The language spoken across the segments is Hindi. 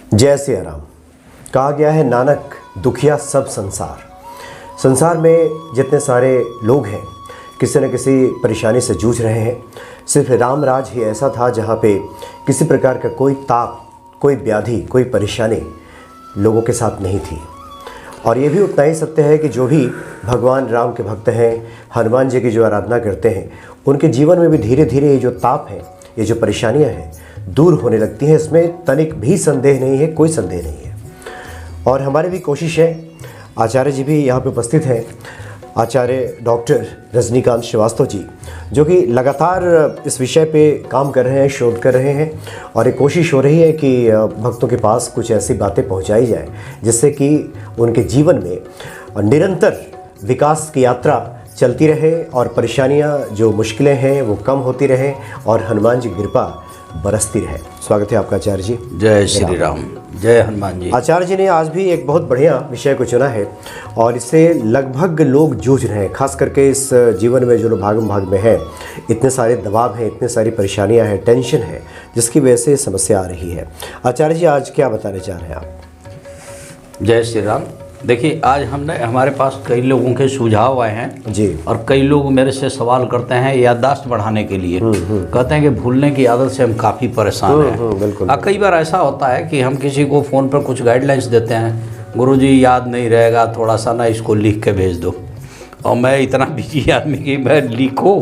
जय सिया राम। कहा गया है नानक दुखिया सब संसार। संसार में जितने सारे लोग हैं किसी न किसी परेशानी से जूझ रहे हैं। सिर्फ राम राज ही ऐसा था जहाँ पे किसी प्रकार का कोई ताप, कोई व्याधि, कोई परेशानी लोगों के साथ नहीं थी। और ये भी उतना ही सत्य है कि जो भी भगवान राम के भक्त हैं, हनुमान जी की जो आराधना करते हैं, उनके जीवन में भी धीरे धीरे ये जो ताप है, ये जो परेशानियाँ हैं, दूर होने लगती हैं। इसमें तनिक भी संदेह नहीं है, कोई संदेह नहीं है। और हमारी भी कोशिश है, आचार्य जी भी यहाँ पे उपस्थित हैं, आचार्य डॉक्टर रजनीकांत श्रीवास्तव जी, जो कि लगातार इस विषय पे काम कर रहे हैं, शोध कर रहे हैं। और एक कोशिश हो रही है कि भक्तों के पास कुछ ऐसी बातें पहुँचाई जाए जिससे कि उनके जीवन में निरंतर विकास की यात्रा चलती रहे और परेशानियाँ, जो मुश्किलें हैं, वो कम होती रहें और हनुमान जी की कृपा बरसती रहे। स्वागत है आपका आचार्य जी। जय श्री राम, जय हनुमान जी। आचार्य जी ने आज भी एक बहुत बढ़िया विषय को चुना है और इससे लगभग लोग जूझ रहे हैं, खास करके इस जीवन में जो लोग भागम भाग में हैं, इतने सारे दबाव हैं, इतने सारी परेशानियां हैं, टेंशन है, जिसकी वजह से समस्या आ रही है। आचार्य जी आज क्या बताने चाह रहे हैं आप? जय श्री राम। देखिए, आज हमारे पास कई लोगों के सुझाव आए हैं जी, और कई लोग मेरे से सवाल करते हैं याददाश्त बढ़ाने के लिए। कहते हैं कि भूलने की आदत से हम काफ़ी परेशान हैं। बिल्कुल। कई बार ऐसा होता है कि हम किसी को फ़ोन पर कुछ गाइडलाइंस देते हैं, गुरुजी याद नहीं रहेगा, थोड़ा सा ना इसको लिख के भेज दो। और मैं इतना बिजी आदमी कि मैं लिखो,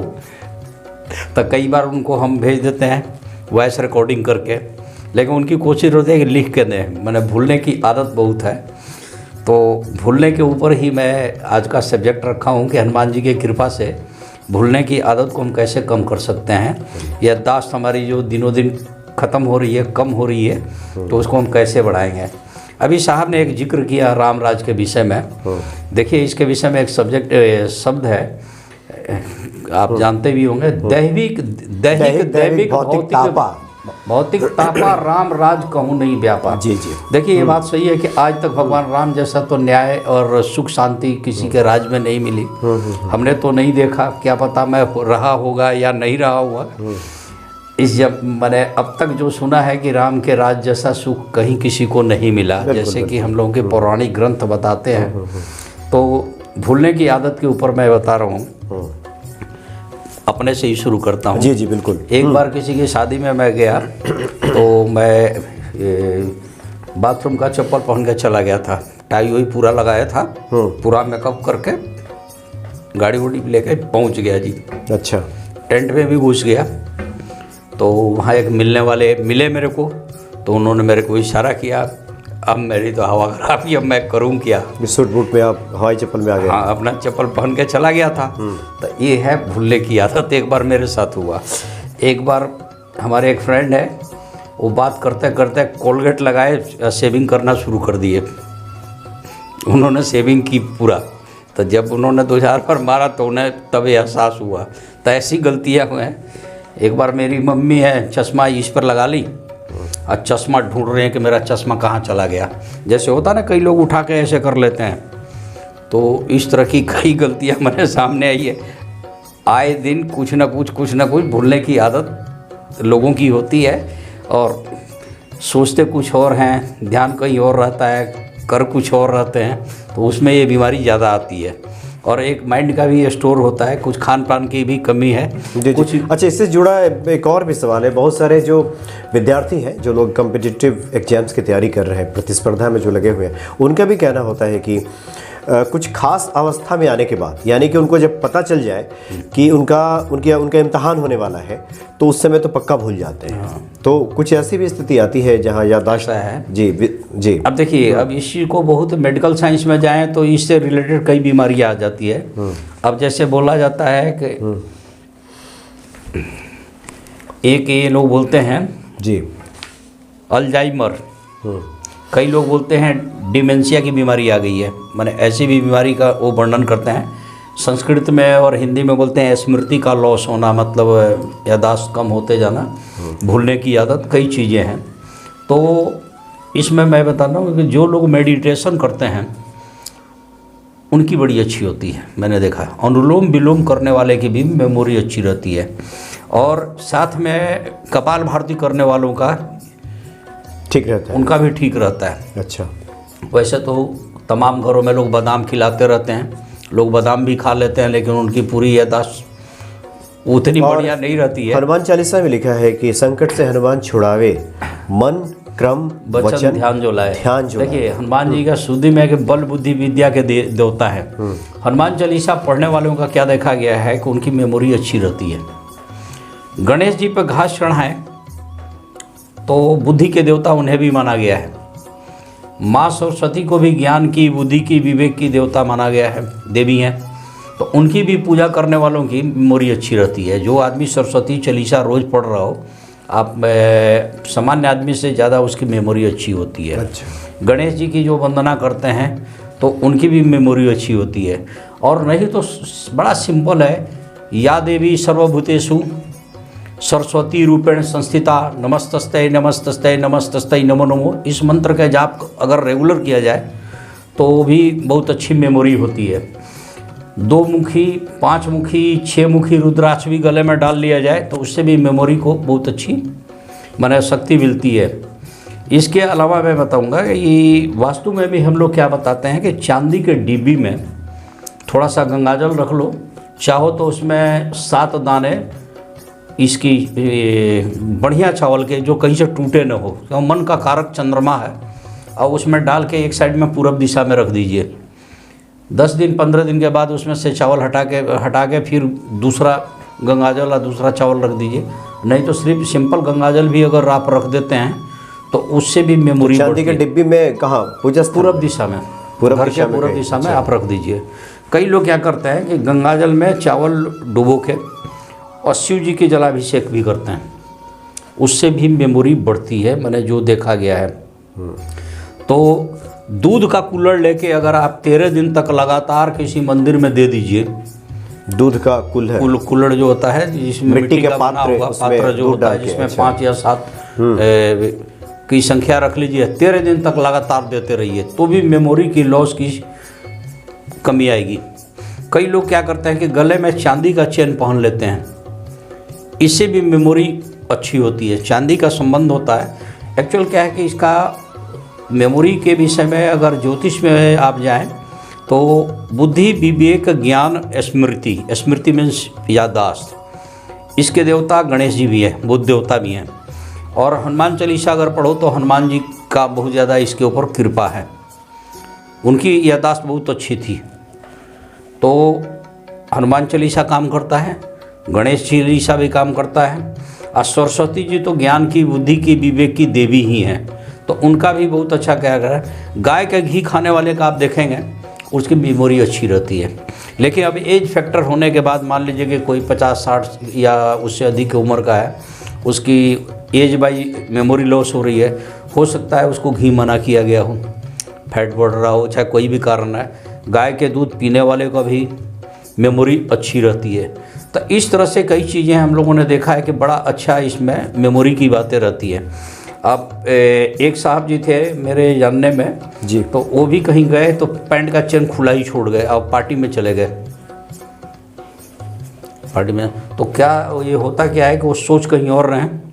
तो कई बार उनको हम भेज देते हैं वॉइस रिकॉर्डिंग करके, लेकिन उनकी कोशिश होती है कि लिख के दें। मैंने भूलने की आदत बहुत है, तो भूलने के ऊपर ही मैं आज का सब्जेक्ट रखा हूँ कि हनुमान जी की कृपा से भूलने की आदत को हम कैसे कम कर सकते हैं। याददाश्त हमारी जो दिनों दिन ख़त्म हो रही है, कम हो रही है, तो उसको हम कैसे बढ़ाएंगे। अभी साहब ने एक जिक्र किया राम राज के विषय में। देखिए, इसके विषय में एक शब्द है, आप जानते भी होंगे, दैहिक भौतिक तापा राम राज कहूँ नहीं व्यापा। जी जी। देखिए, ये बात सही है कि आज तक भगवान राम जैसा तो न्याय और सुख शांति किसी के राज में नहीं मिली। हमने तो नहीं देखा, क्या पता मैं रहा होगा या नहीं रहा हुआ। जब मैंने अब तक जो सुना है कि राम के राज जैसा सुख कहीं किसी को नहीं मिला, जैसे कि हम लोगों के पौराणिक ग्रंथ बताते हैं। तो भूलने की आदत के ऊपर मैं बता रहा हूँ, अपने से ही शुरू करता हूँ। जी जी बिल्कुल। एक बार किसी की शादी में मैं गया, तो मैं बाथरूम का चप्पल पहन के चला गया था, टाई वही पूरा लगाया था, पूरा मेकअप करके गाड़ी वाड़ी लेके पहुँच गया जी। अच्छा। टेंट में भी घुस गया, तो वहाँ एक मिलने वाले मिले मेरे को, तो उन्होंने मेरे को इशारा किया। अब मेरी तो हवा खराब ही, अब मैं करूँ क्या। सूट बूट में आप हवाई चप्पल में आ गए? हाँ, अपना चप्पल पहन के चला गया था। तो ये है भूलने की आदत। एक बार मेरे साथ हुआ। एक बार हमारे एक फ्रेंड है, वो बात करते करते कोलगेट लगाए, शेविंग करना शुरू कर दिए। उन्होंने शेविंग की पूरा, तो जब उन्होंने 2 बार मारा तो उन्हें तब एहसास हुआ। तो ऐसी गलतियाँ हुई हैं। एक बार मेरी मम्मी है, चश्मा इस पर लगा ली और चश्मा ढूंढ रहे हैं कि मेरा चश्मा कहाँ चला गया। जैसे होता ना, कई लोग उठा के ऐसे कर लेते हैं। तो इस तरह की कई गलतियाँ मेरे सामने आई है। आए दिन कुछ ना कुछ भूलने की आदत लोगों की होती है, और सोचते कुछ और हैं, ध्यान कहीं और रहता है, कर कुछ और रहते हैं, तो उसमें ये बीमारी ज़्यादा आती है। और एक माइंड का भी स्टोर होता है, कुछ खान पान की भी कमी है कुछ। अच्छा, इससे जुड़ा एक और भी सवाल है। बहुत सारे जो विद्यार्थी हैं, जो लोग कॉम्पिटिटिव एग्जाम्स की तैयारी कर रहे हैं, प्रतिस्पर्धा में जो लगे हुए हैं, उनका भी कहना होता है कि कुछ खास अवस्था में आने के बाद, यानी कि उनको जब पता चल जाए कि उनका इम्तहान होने वाला है, तो उस समय तो पक्का भूल जाते हैं। तो कुछ ऐसी भी स्थिति आती है जहाँ याददाश्त है। जी जी। अब देखिए, अब इस चीज़ को बहुत मेडिकल साइंस में जाएं तो इससे रिलेटेड कई बीमारियां आ जाती है। अब जैसे बोला जाता है कि एक ये लोग बोलते हैं जी अल्जाइमर, कई लोग बोलते हैं डिमेंशिया की बीमारी आ गई है। माने ऐसी भी बीमारी का वो वर्णन करते हैं। संस्कृत में और हिंदी में बोलते हैं स्मृति का लॉस होना, मतलब याददाश्त कम होते जाना, भूलने की आदत, कई चीज़ें हैं। तो इसमें मैं बताता हूँ कि जो लोग मेडिटेशन करते हैं उनकी बड़ी अच्छी होती है, मैंने देखा है। अनुलोम विलोम करने वाले की भी मेमोरी अच्छी रहती है, और साथ में कपाल भारती करने वालों का ठीक रहता है। उनका भी ठीक रहता है। अच्छा। वैसे तो तमाम घरों में लोग बादाम खिलाते रहते हैं, लोग बादाम भी खा लेते हैं, लेकिन उनकी पूरी याददाश्त उतनी बढ़िया नहीं रहती है। हनुमान चालीसा में लिखा है कि संकट से हनुमान छुड़ावे, मन क्रम वचन ध्यान जो लाए। ध्यान जो देखिए हनुमान जी का शुद्धि में है कि बल बुद्धि विद्या के देवता है। हनुमान चालीसा पढ़ने वालों का क्या देखा गया है कि उनकी मेमोरी अच्छी रहती है। गणेश जी पर घास चढ़ाएं तो बुद्धि के देवता उन्हें भी माना गया है। माँ सरस्वती को भी ज्ञान की, बुद्धि की, विवेक की देवता माना गया है, देवी हैं, तो उनकी भी पूजा करने वालों की मेमोरी अच्छी रहती है। जो आदमी सरस्वती चालीसा रोज़ पढ़ रहा हो, आप सामान्य आदमी से ज़्यादा उसकी मेमोरी अच्छी होती है। अच्छा। गणेश जी की जो वंदना करते हैं तो उनकी भी मेमोरी अच्छी होती है। और नहीं तो बड़ा सिंपल है, या देवी सर्वभूतेषु सरस्वती रूपेण संस्थिता नमस्तस्ते नमस्तस्ते नमस्तस्ते नमो नमो। इस मंत्र का जाप अगर रेगुलर किया जाए तो भी बहुत अच्छी मेमोरी होती है। 2 मुखी, 5 मुखी, 6 मुखी रुद्राक्ष भी गले में डाल लिया जाए तो उससे भी मेमोरी को बहुत अच्छी माने शक्ति मिलती है। इसके अलावा मैं बताऊंगा कि ये वास्तु में भी हम लोग क्या बताते हैं कि चांदी के डिब्बी में थोड़ा सा गंगाजल रख लो, चाहो तो उसमें 7 दाने इसकी बढ़िया चावल के जो कहीं से टूटे न हो, तो मन का कारक चंद्रमा है, और उसमें डाल के एक साइड में पूरब दिशा में रख दीजिए। 10 दिन 15 दिन के बाद उसमें से चावल हटा के फिर दूसरा गंगाजल और दूसरा चावल रख दीजिए। नहीं तो सिर्फ सिंपल गंगाजल भी अगर आप रख देते हैं तो उससे भी मेमोरी। चांदी के डिब्बी में कहाँ? पूरब दिशा में, घर के पूरब दिशा में आप रख दीजिए। कई लोग क्या करते हैं कि गंगाजल में चावल डुबो के और शिव जी के जलाभिषेक भी करते हैं, उससे भी मेमोरी बढ़ती है, मैंने जो देखा गया है। तो दूध का कुल्हड़ लेके अगर आप 13 दिन तक लगातार किसी मंदिर में दे दीजिए, दूध का कुल्हड़ जो होता है जिसमें मिट्टी का बना होगा पात्र जो होता है, जिसमें 5 या 7 की संख्या रख लीजिए, 13 दिन तक लगातार देते रहिए तो भी मेमोरी की लॉस की कमी आएगी। कई लोग क्या करते हैं कि गले में चांदी का चेन पहन लेते हैं, इससे भी मेमोरी अच्छी होती है। चांदी का संबंध होता है, एक्चुअल क्या है कि इसका मेमोरी के विषय में अगर ज्योतिष में आप जाएं तो बुद्धि, विवेक, ज्ञान, स्मृति, स्मृति मीन्स याददाश्त, इसके देवता गणेश जी भी हैं, बुद्ध देवता भी हैं। और हनुमान चालीसा अगर पढ़ो तो हनुमान जी का बहुत ज़्यादा इसके ऊपर कृपा है, उनकी याददाश्त बहुत अच्छी थी। तो हनुमान चालीसा काम करता है, गणेश चालीसा भी काम करता है, और सरस्वती जी तो ज्ञान की, बुद्धि की, विवेक की देवी ही हैं, तो उनका भी बहुत अच्छा क्या कर है। गाय का घी खाने वाले का आप देखेंगे उसकी मेमोरी अच्छी रहती है। लेकिन अब एज फैक्टर होने के बाद मान लीजिए कि कोई 50-60 या उससे अधिक उम्र का है, उसकी एज बाई मेमोरी लॉस हो रही है, हो सकता है उसको घी मना किया गया हो, फैट बढ़ रहा हो, चाहे कोई भी कारण है। गाय के दूध पीने वाले का भी मेमोरी अच्छी रहती है। तो इस तरह से कई चीज़ें हम लोगों ने देखा है कि बड़ा अच्छा इसमें मेमोरी की बातें रहती है। अब एक साहब जी थे मेरे जानने में जी, तो वो भी कहीं गए तो पैंट का चेन खुला ही छोड़ गए और पार्टी में चले गए। पार्टी में तो क्या ये होता क्या है कि वो सोच कहीं और रहे हैं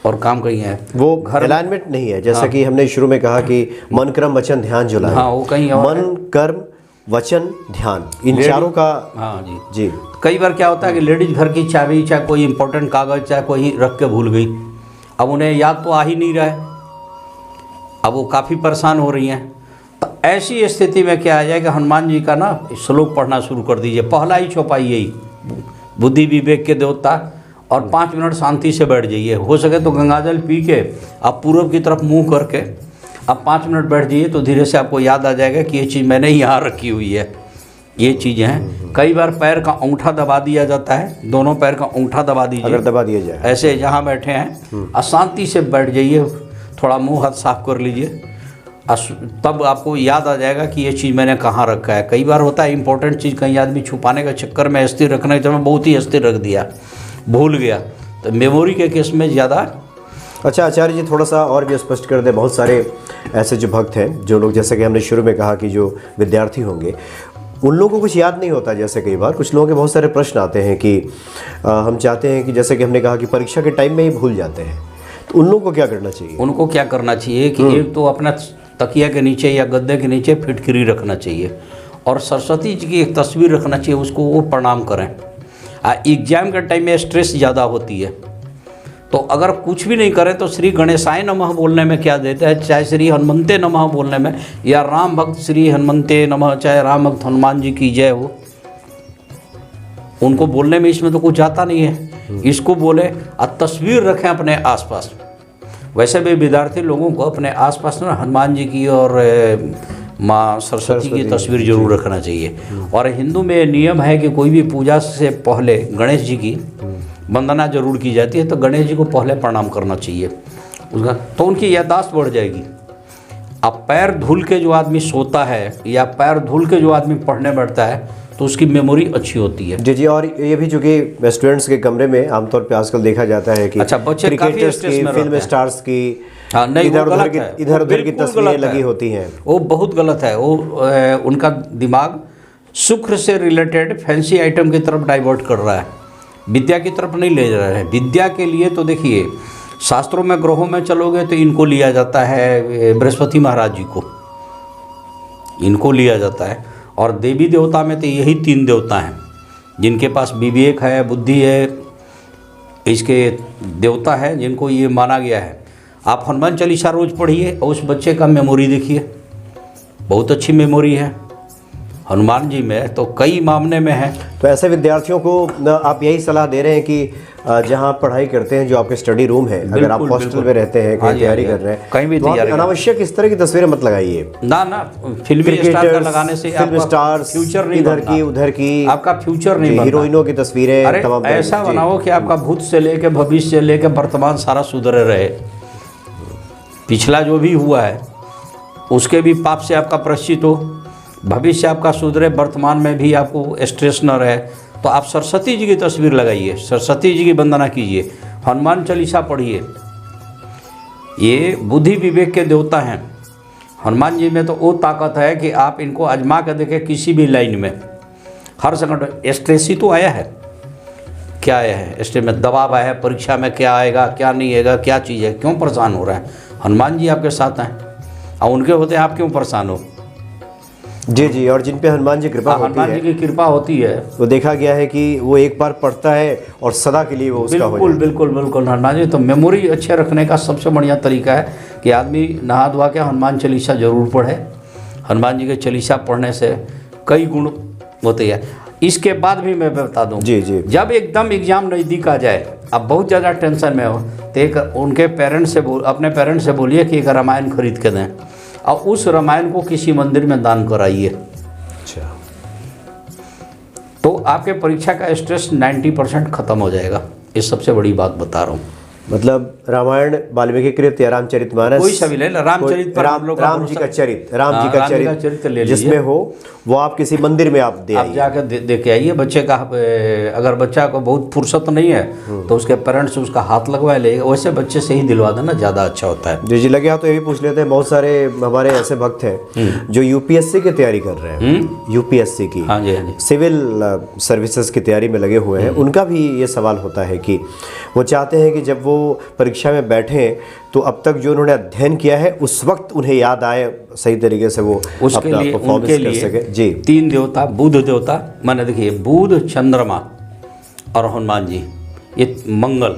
और काम कहीं है, वो घर अलाइनमेंट नहीं है। जैसा कि हमने शुरू में कहा कि मन कर्म वचन ध्यान जो लाए, हाँ वो कहीं और मन कर्म वचन ध्यान, इन चारों का। हाँ जी जी। कई बार क्या होता है कि लेडीज घर की चाबी, चाहे कोई इंपॉर्टेंट कागज, चाहे कोई रख के भूल गई, अब उन्हें याद तो आ ही नहीं रहा है, अब वो काफ़ी परेशान हो रही हैं। तो ऐसी स्थिति में क्या आ जाए कि हनुमान जी का ना श्लोक पढ़ना शुरू कर दीजिए, पहला ही चौपाई यही, बुद्धि विवेक के देवता, और 5 मिनट शांति से बैठ जाइए। हो सके तो गंगाजल पी के आप पूर्व की तरफ मुंह करके आप 5 मिनट बैठ जाइए, तो धीरे से आपको याद आ जाएगा कि ये चीज़ मैंने यहाँ रखी हुई है, ये चीज़ें हैं। कई बार पैर का अंगूठा दबा दिया जाता है, दोनों पैर का अंगूठा दबा दीजिए, अगर दबा दिया जाए ऐसे जहाँ बैठे हैं, अशांति से बैठ जाइए, थोड़ा मुंह हाथ साफ कर लीजिए, तब आपको याद आ जाएगा कि ये चीज़ मैंने कहाँ रखा है। कई बार होता है इंपॉर्टेंट चीज़ कहीं आदमी छुपाने के चक्कर में स्थिर रखने के चक्कर में बहुत ही स्थिर रख दिया, भूल गया, तो मेमोरी के केस में ज़्यादा। अच्छा आचार्य जी, थोड़ा सा और भी स्पष्ट कर दें। बहुत सारे ऐसे जो भक्त हैं, जो लोग, जैसे कि हमने शुरू में कहा कि जो विद्यार्थी होंगे उन लोगों को कुछ याद नहीं होता। जैसे कई बार कुछ लोगों के बहुत सारे प्रश्न आते हैं कि हम चाहते हैं कि, जैसे कि हमने कहा कि परीक्षा के टाइम में ही भूल जाते हैं, तो उन लोगों को क्या करना चाहिए? उनको क्या करना चाहिए कि एक तो अपना तकिया के नीचे या गद्दे के नीचे फिटकरी रखना चाहिए और सरस्वती जी की एक तस्वीर रखना चाहिए, उसको वो प्रणाम करें। एग्जाम के टाइम में स्ट्रेस ज़्यादा होती है, तो अगर कुछ भी नहीं करें तो श्री गणेशाय नमः बोलने में क्या देता है, चाहे श्री हनुमंते नमः बोलने में, या राम भक्त श्री हनुमंते नमः, चाहे राम भक्त हनुमान जी की जय हो, उनको बोलने में इसमें तो कुछ जाता नहीं है। इसको बोले और तस्वीर रखें अपने आसपास। वैसे भी विद्यार्थी लोगों को अपने आसपास ना हनुमान जी की और माँ सरस्वती की तस्वीर जरूर रखना चाहिए। और हिंदू में नियम है कि कोई भी पूजा से पहले गणेश जी की वंदना जरूर की जाती है, तो गणेश जी को पहले प्रणाम करना चाहिए उसका, तो उनकी याददाश्त बढ़ जाएगी। अब पैर धुल के जो आदमी सोता है या पैर धुल के जो आदमी पढ़ने बैठता है तो उसकी मेमोरी अच्छी होती है। जी जी। और ये भी जो कि स्टूडेंट्स के कमरे में आमतौर पे आजकल देखा जाता है कि अच्छा, बच्चे क्रिकेटर्स की, फिल्म स्टार्स की इधर उधर की तस्वीरें लगी होती हैं। वो बहुत गलत है। वो उनका दिमाग शुक्र से रिलेटेड फैंसी आइटम की तरफ डाइवर्ट कर रहा है, विद्या की तरफ नहीं ले जा रहा है। विद्या के लिए तो देखिए शास्त्रों में ग्रहों में चलोगे तो इनको लिया जाता है, बृहस्पति महाराज जी को इनको लिया जाता है। और देवी देवता में तो यही 3 देवता हैं जिनके पास विवेक है, बुद्धि है, इसके देवता है जिनको ये माना गया है। आप हनुमान चालीसा रोज़ पढ़िए और उस बच्चे का मेमोरी देखिए, बहुत अच्छी मेमोरी है हनुमान जी में, तो कई मामले में है। तो ऐसे विद्यार्थियों को आप यही सलाह दे रहे हैं कि जहां आप पढ़ाई करते हैं, जो आपके स्टडी रूम है, अगर आप हॉस्टल में रहते हैं, कहीं तैयारी कर रहे हैं, कहीं भी तो आप अनावश्यक इस तरह की तस्वीरें मत लगाइए। ना फिल्मी स्टार का लगाने से फिल्म स्टार्स फ्यूचर नहीं इधर की उधर की, आपका फ्यूचर नहीं बनता। हीरोइनों की तस्वीरें तमाम ऐसा बनाओ कि आपका भूत से लेके भविष्य से लेके वर्तमान सारा सुधरे रहे। पिछला जो भी हुआ है उसके भी पाप से आपका प्रायश्चित हो, भविष्य आपका सुधरे, वर्तमान में भी आपको स्ट्रेस न रहे। तो आप सरस्वती जी की तस्वीर लगाइए, सरस्वती जी की वंदना कीजिए, हनुमान चालीसा पढ़िए। ये बुद्धि विवेक के देवता हैं। हनुमान जी में तो वो ताकत है कि आप इनको आजमा कर देखें किसी भी लाइन में, हर सेकंड। स्ट्रेस ही तो आया है, क्या आया है स्ट्रेस में, दबाव आया है, परीक्षा में क्या आएगा क्या नहीं आएगा, क्या चीज़ है, क्यों परेशान हो रहा है? हनुमान जी आपके साथ हैं और उनके होते हैं, आप क्यों परेशान हो? जी जी। और जिन पे हनुमान जी कृपा होती है, हनुमान जी की कृपा होती है, वो देखा गया है कि वो एक बार पढ़ता है और सदा के लिए वो उसका हो बिल्कुल बिल्कुल बिल्कुल। हनुमान जी तो मेमोरी अच्छे रखने का सबसे बढ़िया तरीका है कि आदमी नहा धोआ के हनुमान चालीसा जरूर पढ़े। हनुमान जी के चालीसा पढ़ने से कई गुण होते हैं। इसके बाद भी मैं बता दूं, जी जी, जब एकदम एग्जाम नज़दीक आ जाए, अब बहुत ज़्यादा टेंशन में हो, तो एक उनके पेरेंट्स से अपने पेरेंट्स से बोलिए कि एक रामायण खरीद के दें और उस रामायण को किसी मंदिर में दान कराइए। अच्छा, तो आपके परीक्षा का स्ट्रेस 90% खत्म हो जाएगा। ये सबसे बड़ी बात बता रहा हूँ। मतलब रामायण वाल्मीकि कृत या रामचरितमानस, कोई सा भी ले, रामचरित पर हम लोग राम जी का चरित्र ले लीजिए, जिसमें हो वो आप किसी मंदिर में आप दे आप जाकर दे के आइए। बच्चे का अगर बच्चा को बहुत फुर्सत नहीं है तो उसके पेरेंट्स उसका हाथ लगवा ले, वैसे बच्चे से ही दिलवा देना ज़्यादा अच्छा होता है। जी जी। लगे हाथ तो ये भी पूछ लेते हैं, बहुत सारे हमारे ऐसे भक्त हैं जो यूपीएससी की तैयारी कर रहे हैं, यूपीएससी की, हाँ जी हाँ जी, सिविल सर्विसेज की तैयारी में लगे हुए हैं। उनका भी ये सवाल होता है कि वो चाहते हैं कि जब वो परीक्षा में बैठें तो अब तक जो उन्होंने अध्ययन किया है उस वक्त उन्हें याद आए, सही तरीके से वो अपना परफॉर्मेंस कर सके। जी। 3 देवता, बुध देवता, माने देखिए बुध, चंद्रमा और हनुमान जी, ये मंगल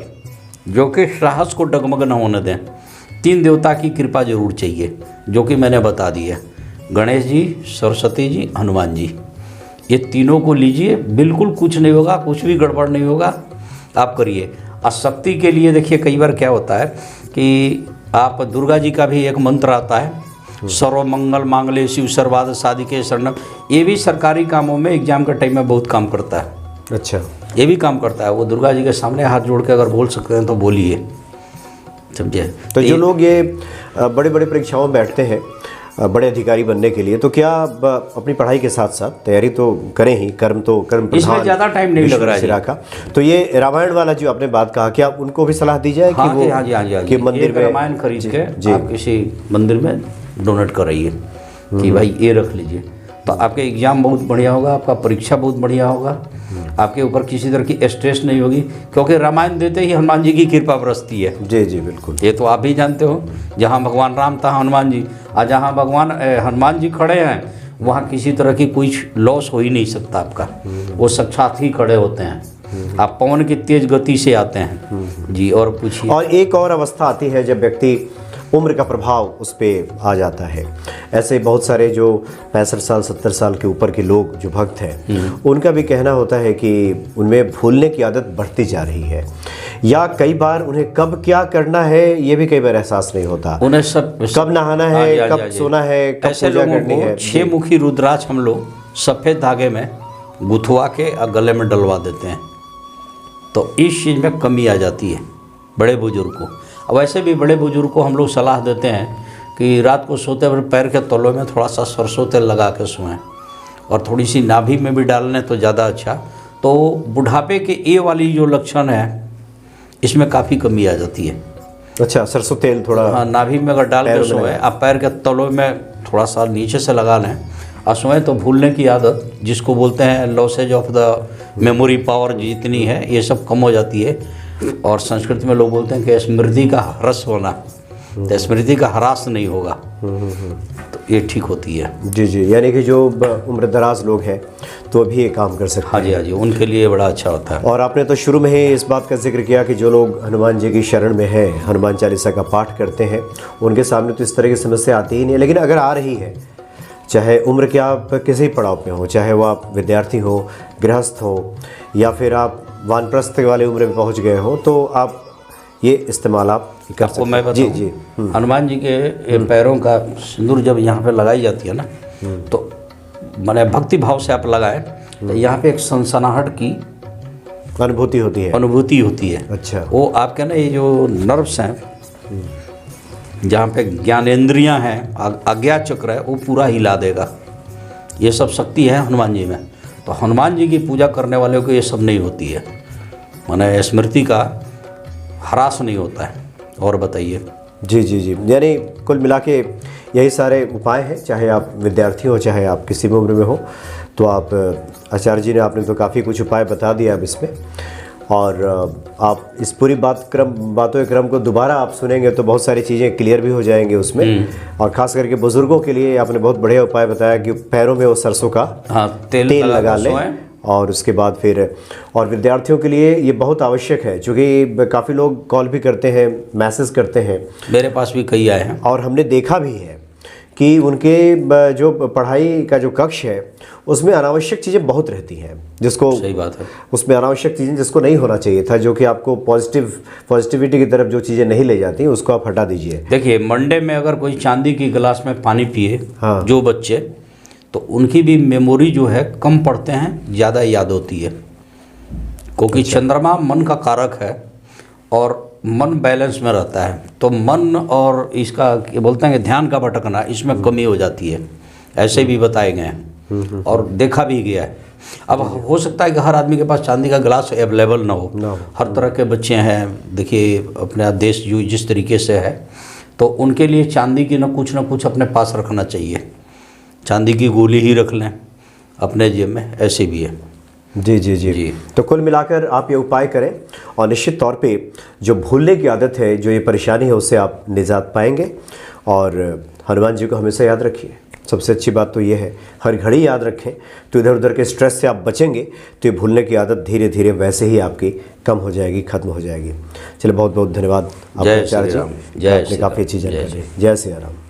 जो कि साहस को डगमग न होने दें। 3 देवता की कृपा जरूर चाहिए, जो कि मैंने बता दी है। गणेश जी, सरस्वती जी, हनुमान जी, ये तीनों को लीजिए, बिल्कुल कुछ नहीं होगा, कुछ भी गड़बड़ नहीं होगा, आप करिए। और शक्ति के लिए देखिए कई बार क्या होता है कि आप दुर्गा जी का भी एक मंत्र आता है, सर्व मंगल मांगल्ये शिव सर्वार्थ साधिके शरणम। ये भी सरकारी कामों में एग्जाम के टाइम में बहुत काम करता है। अच्छा, ये भी काम करता है। वो दुर्गा जी के सामने हाथ जोड़ के अगर बोल सकते हैं तो बोलिए, समझे। तो जो लोग ये बड़े बड़े परीक्षाओं में बैठते हैं बड़े अधिकारी बनने के लिए, तो क्या अपनी पढ़ाई के साथ साथ तैयारी तो करें ही, कर्म प्रधान, इसमें ज़्यादा टाइम नहीं लग रहा है का। तो ये रामायण वाला जो आपने बात कहा, क्या उनको भी सलाह दी जाए कि वो कि मंदिर में रामायण खरीद के आप किसी मंदिर में डोनेट कराइए कि भाई ये रख लीजिए। तो आपके एग्ज़ाम बहुत बढ़िया होगा, आपका परीक्षा बहुत बढ़िया होगा, आपके ऊपर किसी तरह की स्ट्रेस नहीं होगी, क्योंकि रामायण देते ही हनुमान जी की कृपा बरसती है। जी जी बिल्कुल। ये तो आप भी जानते हो, जहाँ भगवान राम तहाँ हनुमान जी, और जहाँ भगवान हनुमान जी खड़े हैं वहाँ किसी तरह की कोई लॉस हो ही नहीं सकता आपका, वो साक्षात ही खड़े होते हैं। आप पवन की तेज गति से आते हैं जी। और पूछिए। और एक और अवस्था आती है जब व्यक्ति उम्र का प्रभाव उस पर आ जाता है। ऐसे बहुत सारे जो 65 साल 70 साल के ऊपर के लोग जो भक्त हैं, उनका भी कहना होता है कि उनमें भूलने की आदत बढ़ती जा रही है, या कई बार उन्हें कब क्या करना है ये भी कई बार एहसास नहीं होता। उन्हें सब कब नहाना है, कब सोना है, कब पूजा करनी है। 6 मुखी रुद्राक्ष हम लोग सफ़ेद धागे में गुथवा के और गले में डलवा देते हैं, तो इस चीज़ में कमी आ जाती है बड़े बुजुर्ग को। और वैसे भी बड़े बुजुर्ग को हम लोग सलाह देते हैं कि रात को सोते वक्त पैर के तलों में थोड़ा सा सरसों तेल लगा के सोएं, और थोड़ी सी नाभि में भी डाल लें तो ज़्यादा अच्छा। तो बुढ़ापे के ये वाली जो लक्षण है इसमें काफ़ी कमी आ जाती है। अच्छा, सरसों तेल थोड़ा, हाँ, नाभि में अगर डाल के सोएं, आप पैर के तलों में थोड़ा सा नीचे से लगा लें और सोएं, तो भूलने की आदत जिसको बोलते हैं losses of the memory power जितनी है ये सब कम हो जाती है। और संस्कृत में लोग बोलते हैं कि स्मृति का ह्रास होना, तो स्मृति का ह्रास नहीं होगा, तो ये ठीक होती है। जी जी, यानी कि जो उम्र दराज लोग हैं तो भी ये काम कर सकते हैं। हाँ जी, हाँ जी, उनके लिए बड़ा अच्छा होता है। और आपने तो शुरू में ही इस बात का जिक्र किया कि जो लोग हनुमान जी की शरण में हैं, हनुमान चालीसा का पाठ करते हैं, उनके सामने तो इस तरह की समस्या आती ही नहीं है। लेकिन अगर आ रही है, चाहे उम्र के आप किसी पड़ाव पे हो, चाहे वो आप विद्यार्थी हो, गृहस्थ हो, या फिर आप वानप्रस्थ वाले उम्र में पहुंच गए हो, तो आप ये इस्तेमाल आप कर सकते हैं। मैं बताऊं, जी जी, हनुमान जी के पैरों का सिंदूर जब यहाँ पे लगाई जाती है ना, तो मैंने भक्ति भाव से आप लगाएं तो यहाँ पे एक सनसनाहट की अनुभूति होती है। अच्छा, वो आपके ना ये जो नर्व्स हैं, जहाँ पे ज्ञानेंद्रियाँ हैं, आज्ञा चक्र है, वो पूरा हिला देगा। ये सब शक्ति है हनुमान जी में। तो हनुमान जी की पूजा करने वालों को ये सब नहीं होती है, माने स्मृति का ह्रास नहीं होता है। और बताइए। जी जी जी, यानी कुल मिला के यही सारे उपाय हैं, चाहे आप विद्यार्थी हो, चाहे आप किसी भी उम्र में हो। तो आप आचार्य जी ने आपने तो काफ़ी कुछ उपाय बता दिया अब इसमें, और आप इस पूरी बातों के क्रम को दोबारा आप सुनेंगे तो बहुत सारी चीज़ें क्लियर भी हो जाएंगी उसमें। और ख़ास करके बुज़ुर्गों के लिए आपने बहुत बढ़िया उपाय बताया कि पैरों में वो सरसों का तेल लगा लें, और उसके बाद फिर, और विद्यार्थियों के लिए ये बहुत आवश्यक है, क्योंकि काफ़ी लोग कॉल भी करते हैं, मैसेज करते हैं, मेरे पास भी कई आए हैं, और हमने देखा भी है कि उनके जो पढ़ाई का जो कक्ष है उसमें अनावश्यक चीज़ें बहुत रहती हैं, जिसको, सही बात है, उसमें अनावश्यक चीज़ें जिसको नहीं होना चाहिए था, जो कि आपको पॉजिटिविटी की तरफ जो चीज़ें नहीं ले जाती उसको आप हटा दीजिए। देखिए, मंडे में अगर कोई चांदी की गिलास में पानी पिए, हाँ, जो बच्चे, तो उनकी भी मेमोरी जो है कम पढ़ते हैं, ज़्यादा याद होती है, क्योंकि चंद्रमा मन का कारक है और मन बैलेंस में रहता है। तो मन और इसका बोलते हैं कि ध्यान का भटकना, इसमें कमी हो जाती है, ऐसे भी बताए गए हैं और देखा भी गया है। अब हो सकता है कि हर आदमी के पास चांदी का गिलास अवेलेबल ना हो, हर तरह के बच्चे हैं, देखिए अपना देश जो जिस तरीके से है, तो उनके लिए चांदी की ना कुछ अपने पास रखना चाहिए। चांदी की गोली ही रख लें अपने जेब में, ऐसे भी है। जी जी जी जी, तो कुल मिलाकर आप ये उपाय करें, और निश्चित तौर पे जो भूलने की आदत है, जो ये परेशानी है, उससे आप निजात पाएंगे। और हनुमान जी को हमेशा याद रखिए। सबसे अच्छी बात तो ये है, हर घड़ी याद रखें, तो इधर उधर के स्ट्रेस से आप बचेंगे, तो ये भूलने की आदत धीरे धीरे वैसे ही आपकी कम हो जाएगी, ख़त्म हो जाएगी। चलिए, बहुत बहुत धन्यवाद आपके आचार्य जी, आपने काफ़ी अच्छी जानकारी दी। जय श्री राम।